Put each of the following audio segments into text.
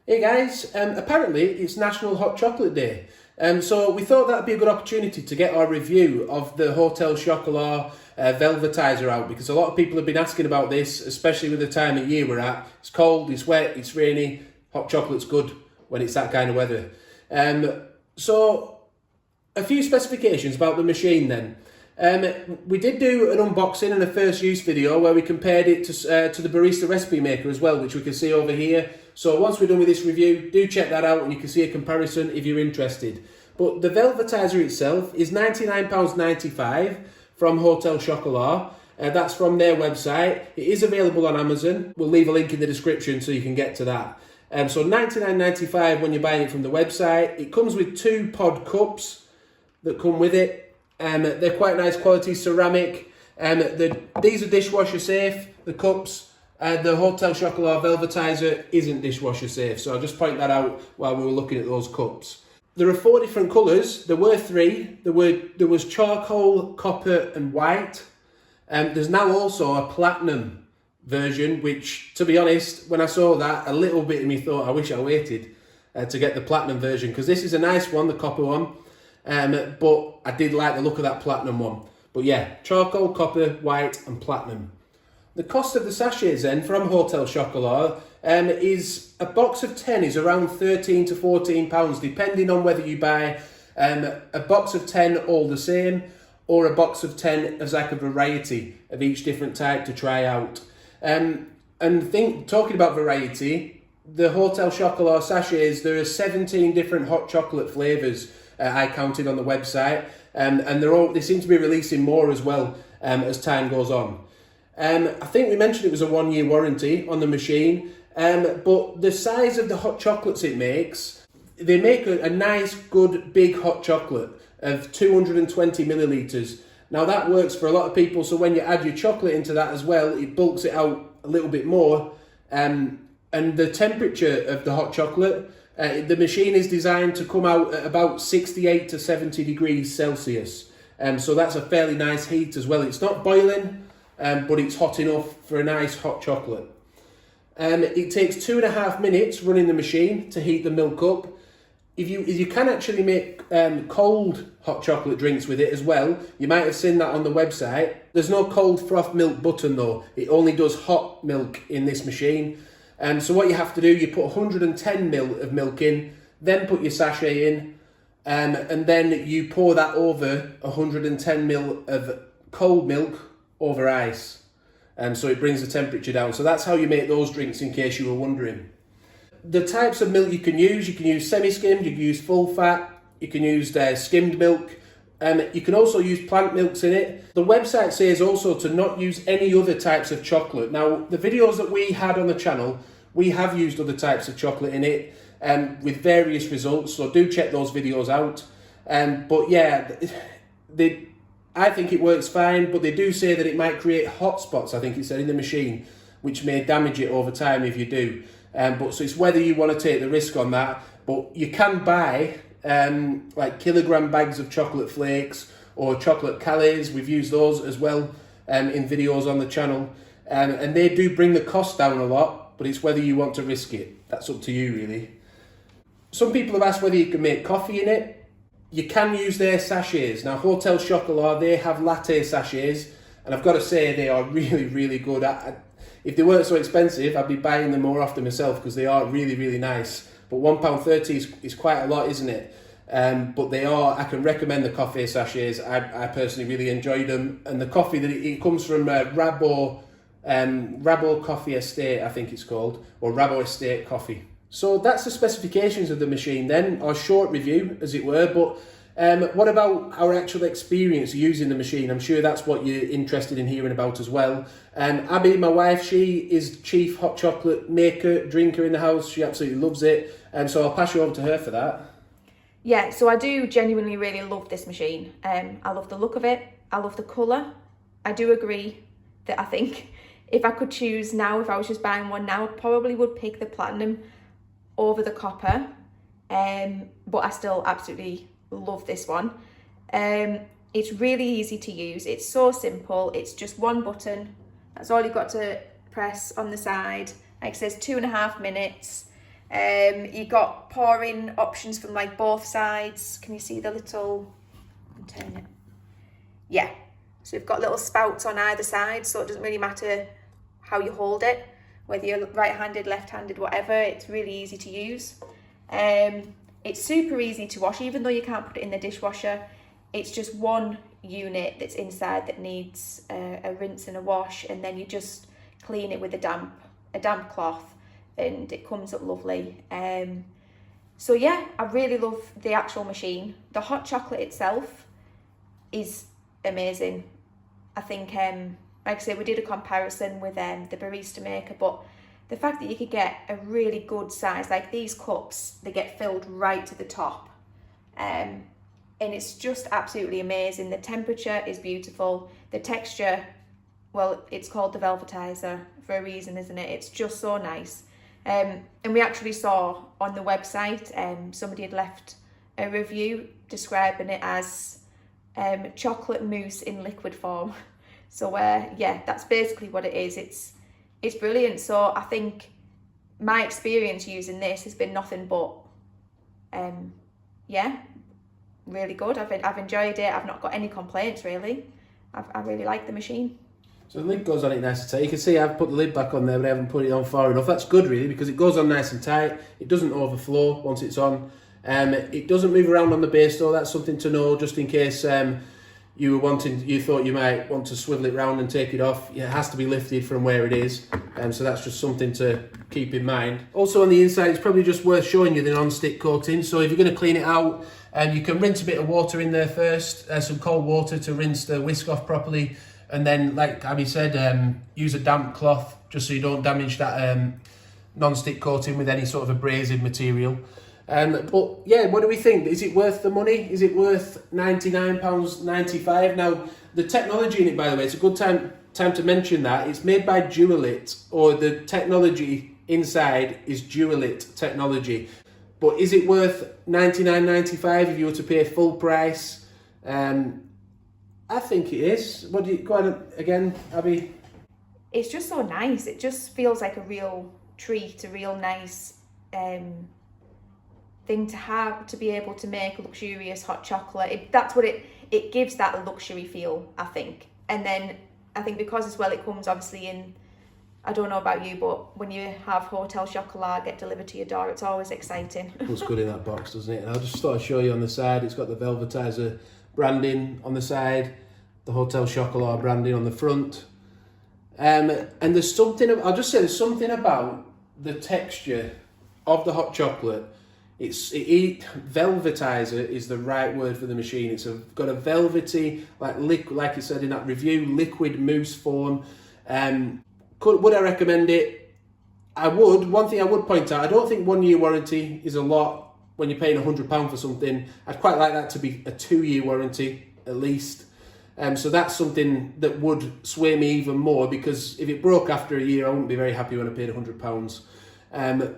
Hey guys, apparently it's National Hot Chocolate Day, so we thought that'd be a good opportunity to get our review of the Hotel Chocolat Velvetiser out, because a lot of people have been asking about this, especially with the time of year we're at. It's cold, it's wet, it's rainy. Hot chocolate's good when it's that kind of weather. So a few specifications about the machine then. We did do an unboxing and a first use video where we compared it to the Barista Recipe Maker as well, which we can see over here. So once we're done with this review, do check that out and you can see a comparison if you're interested. But the Velvetiser itself is £99.95 from Hotel Chocolat. That's from their website. It is available on Amazon. We'll leave a link in the description so you can get to that. So £99.95 when you're buying it from the website. It comes with 2 pod cups that come with it. They're quite nice quality ceramic. These are dishwasher safe, the cups. The Hotel Chocolat Velvetiser isn't dishwasher safe, so I'll just point that out while we were looking at those cups. There are 4 different colours. There were 3. There was charcoal, copper and white. There's now also a platinum version, which, to be honest, when I saw that, a little bit of me thought I wish I waited to get the platinum version, because this is a nice one, the copper one. But I did like the look of that platinum one. But yeah, charcoal, copper, white and platinum. The cost of the sachets then from Hotel Chocolat is a box of 10 is around £13 to £14, depending on whether you buy a box of 10 all the same or a box of 10 as like a variety of each different type to try out. Talking about variety, the Hotel Chocolat sachets, there are 17 different hot chocolate flavours I counted on the website, and they seem to be releasing more as well as time goes on. I think we mentioned it was a 1-year warranty on the machine, but the size of the hot chocolates it makes, they make a nice, good, big hot chocolate of 220 millilitres. Now that works for a lot of people, so when you add your chocolate into that as well, it bulks it out a little bit more. And the temperature of the hot chocolate, the machine is designed to come out at about 68 to 70 degrees Celsius. So that's a fairly nice heat as well. It's not boiling, but it's hot enough for a nice hot chocolate. It takes 2.5 minutes running the machine to heat the milk up. You can actually make cold hot chocolate drinks with it as well. You might have seen that on the website. There's no cold froth milk button though. It only does hot milk in this machine. So what you have to do, you put 110 ml of milk in, then put your sachet in, and then you pour that over 110 ml of cold milk over ice. So it brings the temperature down. So that's how you make those drinks, in case you were wondering. The types of milk you can use semi-skimmed, you can use full fat, you can use skimmed milk. You can also use plant milks in it. The website says also to not use any other types of chocolate. Now, the videos that we had on the channel, we have used other types of chocolate in it with various results, so do check those videos out. But yeah, I think it works fine, but they do say that it might create hot spots, I think it said, in the machine, which may damage it over time if you do. So it's whether you want to take the risk on that. But you can buy like kilogram bags of chocolate flakes or chocolate calais. We've used those as well in videos on the channel. And they do bring the cost down a lot, but it's whether you want to risk it. That's up to you, really. Some people have asked whether you can make coffee in it. You can use their sachets. Now, Hotel Chocolat, they have latte sachets, and I've got to say they are really, really good. If they weren't so expensive, I'd be buying them more often myself, because they are really, really nice. But £1.30 is quite a lot, isn't it? But I can recommend the coffee sachets. I personally really enjoyed them. And the coffee, it comes from Rabo Coffee Estate, I think it's called, or Rabo Estate Coffee. So that's the specifications of the machine then, our short review, as it were. But what about our actual experience using the machine? I'm sure that's what you're interested in hearing about as well. Abby, my wife, she is chief hot chocolate maker, drinker in the house. She absolutely loves it. So I'll pass you over to her for that. Yeah, so I do genuinely really love this machine. I love the look of it. I love the colour. I do agree that I think if I could choose now, if I was just buying one now, I probably would pick the platinum over the copper. But I still absolutely love this one. It's really easy to use. It's so simple. It's just one button. That's all you've got to press on the side. Like it says 2.5 minutes. You got pouring options from like both sides. Can you see the little, turn it? Yeah, so you've got little spouts on either side, so it doesn't really matter how you hold it, whether you're right-handed, left-handed, whatever. It's really easy to use. It's super easy to wash, even though you can't put it in the dishwasher. It's just one unit that's inside that needs a rinse and a wash, and then you just clean it with a damp cloth, and it comes up lovely. So yeah, I really love the actual machine. The hot chocolate itself is amazing. I think, like I say, we did a comparison with the barista maker, but the fact that you could get a really good size, like these cups, they get filled right to the top. And it's just absolutely amazing. The temperature is beautiful. The texture, well, it's called the Velvetiser for a reason, isn't it? It's just so nice. And we actually saw on the website, somebody had left a review describing it as chocolate mousse in liquid form. So yeah, that's basically what it is. It's brilliant. So I think my experience using this has been nothing but yeah, really good. I've enjoyed it. I've not got any complaints really. I really like the machine. So the lid goes on it nice and tight. You can see I've put the lid back on there, but I haven't put it on far enough. That's good really, because it goes on nice and tight. It doesn't overflow once it's on. It doesn't move around on the base though. That's something to know, just in case you thought you might want to swivel it round and take it off. It has to be lifted from where it is, so that's just something to keep in mind. Also on the inside, it's probably just worth showing you the non-stick coating. So if you're going to clean it out, you can rinse a bit of water in there first, some cold water to rinse the whisk off properly, and then, like Abby said, use a damp cloth just so you don't damage that non-stick coating with any sort of abrasive material. But yeah, what do we think? Is it worth the money? Is it worth £99.95? Now, the technology in it, by the way, it's a good time to mention that. It's made by Dualit, or the technology inside is Dualit technology. But is it worth £99.95 if you were to pay full price? I think it is. What do you, go on again, Abby? It's just so nice. It just feels like a real treat, a real nice thing to have, to be able to make luxurious hot chocolate. That's what it gives, that luxury feel, I think. And then I think because as well it comes obviously in, I don't know about you, but when you have Hotel Chocolat get delivered to your door, it's always exciting. Looks good in that box, doesn't it? And I'll just sort of show you on the side. It's got the Velvetiser branding on the side, the Hotel Chocolat branding on the front. And there's something, I'll just say there's something about the texture of the hot chocolate. Velvetiser is the right word for the machine. It's got a velvety, like you said in that review, liquid mousse form. Would I recommend it? I would. One thing I would point out, I don't think 1 year warranty is a lot when you're paying £100 for something. I'd quite like that to be a 2-year warranty at least. So that's something that would sway me even more, because if it broke after a year, I wouldn't be very happy when I paid £100.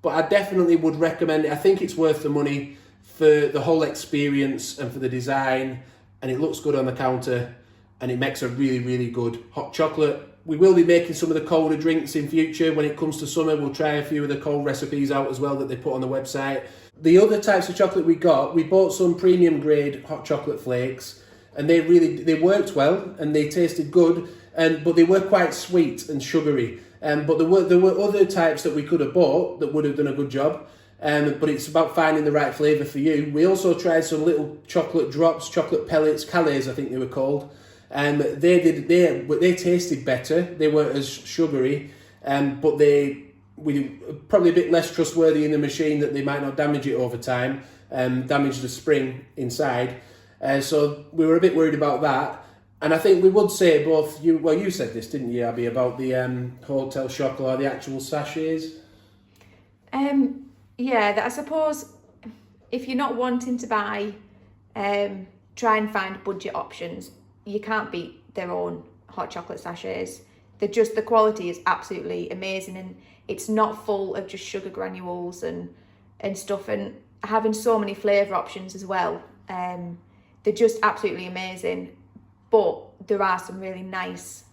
But I definitely would recommend it. I think it's worth the money for the whole experience and for the design, and it looks good on the counter, and it makes a really, really good hot chocolate. We will be making some of the colder drinks in future. When it comes to summer, we'll try a few of the cold recipes out as well that they put on the website. The other types of chocolate we bought some premium grade hot chocolate flakes, and they worked well and they tasted good, but they were quite sweet and sugary. But there were other types that we could have bought that would have done a good job. But it's about finding the right flavour for you. We also tried some little chocolate drops, chocolate pellets, Calais I think they were called. They tasted better. They weren't as sugary, but we probably a bit less trustworthy in the machine, that they might not damage it over time, damage the spring inside. So we were a bit worried about that. And I think we would say both, you said this, didn't you, Abby, about the Hotel Chocolat, the actual sachets? Yeah, I suppose if you're not wanting to buy, try and find budget options. You can't beat their own hot chocolate sachets. The quality is absolutely amazing, and it's not full of just sugar granules and stuff, and having so many flavour options as well. They're just absolutely amazing. But there are some really nice,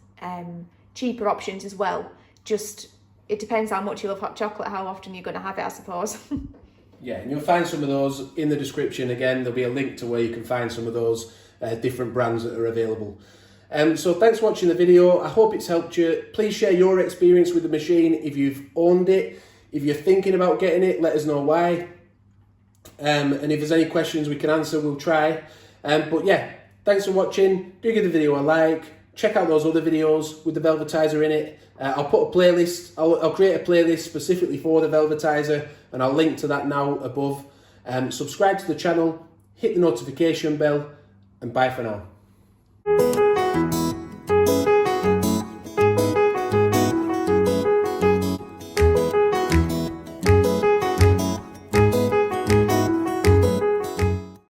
cheaper options as well. Just it depends how much you love hot chocolate, how often you're going to have it, I suppose. Yeah, and you'll find some of those in the description. Again, there'll be a link to where you can find some of those different brands that are available. So thanks for watching the video. I hope it's helped you. Please share your experience with the machine if you've owned it. If you're thinking about getting it, let us know why. And if there's any questions we can answer, we'll try. But yeah, thanks for watching. Do give the video a like. Check out those other videos with the Velvetiser in it. I'll put a playlist. I'll create a playlist specifically for the Velvetiser, and I'll link to that now above. Subscribe to the channel, hit the notification bell, and bye for now.